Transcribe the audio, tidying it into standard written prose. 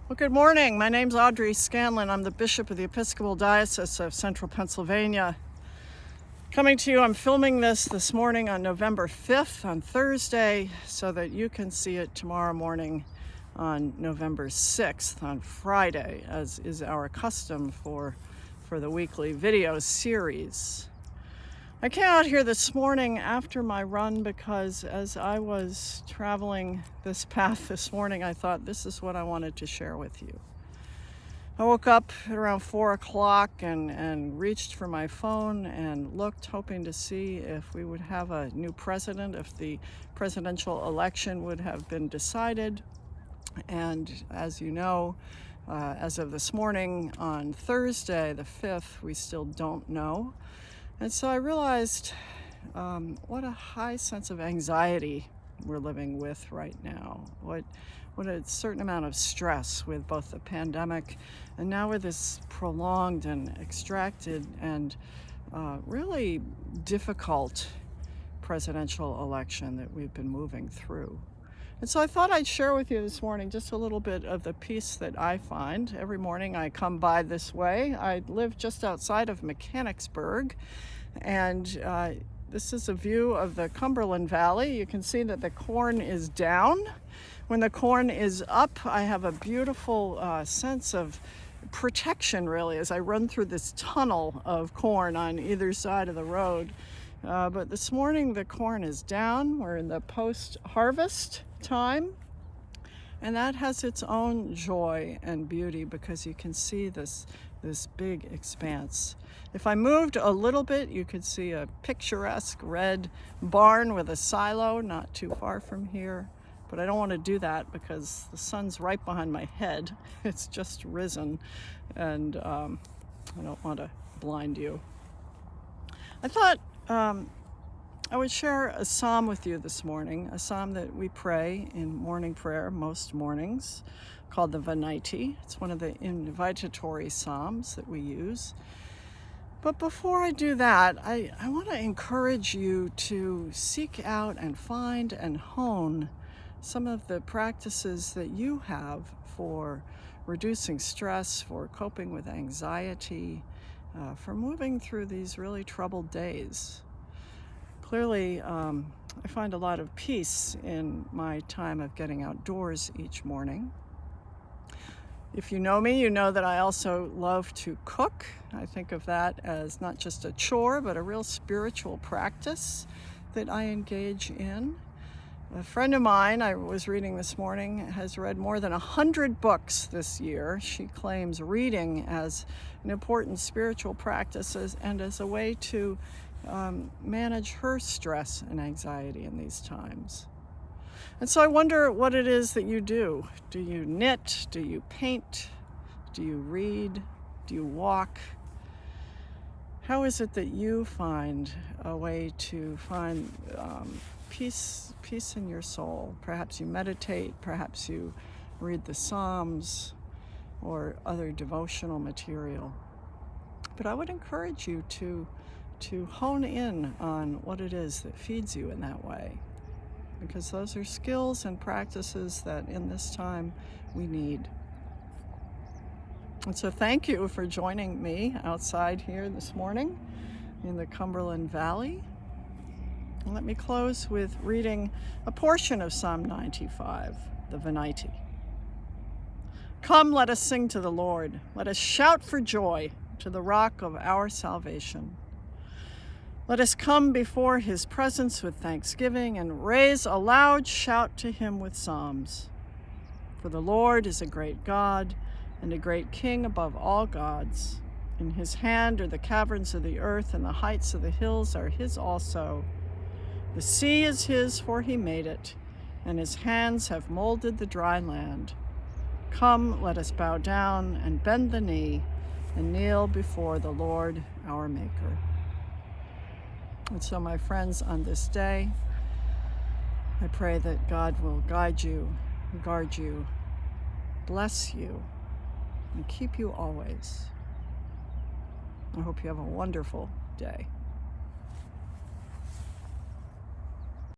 Well, good morning. My name's Audrey Scanlan. I'm the Bishop of the Episcopal Diocese of Central Pennsylvania. Coming to you, I'm filming this morning on November 5th, on Thursday, so that you can see it tomorrow morning on November 6th, on Friday, as is our custom for the weekly video series. I came out here this morning after my run because as I was traveling this path this morning, I thought this is what I wanted to share with you. I woke up at around 4 o'clock and reached for my phone and looked, hoping to see if we would have a new president, if the presidential election would have been decided. And as you know, as of this morning on Thursday, the 5th, we still don't know. And so I realized what a high sense of anxiety we're living with right now. What a certain amount of stress with both the pandemic and now with this prolonged and extracted and really difficult presidential election that we've been moving through. And so I thought I'd share with you this morning just a little bit of the peace that I find. Every morning I come by this way. I live just outside of Mechanicsburg, and this is a view of the Cumberland Valley. You can see that the corn is down. When the corn is up, I have a beautiful sense of protection, really, as I run through this tunnel of corn on either side of the road. But this morning the corn is down. We're in the post-harvest time, and that has its own joy and beauty because you can see this big expanse. If I moved a little bit, you could see a picturesque red barn with a silo not too far from here, but I don't want to do that because the sun's right behind my head. It's just risen, and I don't want to blind you. I thought I would share a psalm with you this morning, a psalm that we pray in morning prayer most mornings, called the Venite. It's one of the invitatory psalms that we use. But before I do that, I want to encourage you to seek out and find and hone some of the practices that you have for reducing stress, for coping with anxiety, for moving through these really troubled days. Clearly, I find a lot of peace in my time of getting outdoors each morning. If you know me, you know that I also love to cook. I think of that as not just a chore, but a real spiritual practice that I engage in. A friend of mine, I was reading this morning, has read more than 100 books this year. She claims reading as an important spiritual practice and as a way to manage her stress and anxiety in these times. And so I wonder what it is that you do. Do you knit? Do you paint? Do you read? Do you walk? How is it that you find a way to find peace in your soul? Perhaps you meditate, perhaps you read the Psalms or other devotional material. But I would encourage you to hone in on what it is that feeds you in that way, because those are skills and practices that in this time we need. And so thank you for joining me outside here this morning in the Cumberland Valley. And let me close with reading a portion of Psalm 95, the Venite. Come, let us sing to the Lord. Let us shout for joy to the rock of our salvation. Let us come before his presence with thanksgiving and raise a loud shout to him with psalms. For the Lord is a great God and a great King above all gods. In his hand are the caverns of the earth, and the heights of the hills are his also. The sea is his, for he made it, and his hands have molded the dry land. Come, let us bow down and bend the knee and kneel before the Lord our Maker. And so, my friends, on this day, I pray that God will guide you, guard you, bless you, and keep you always. I hope you have a wonderful day.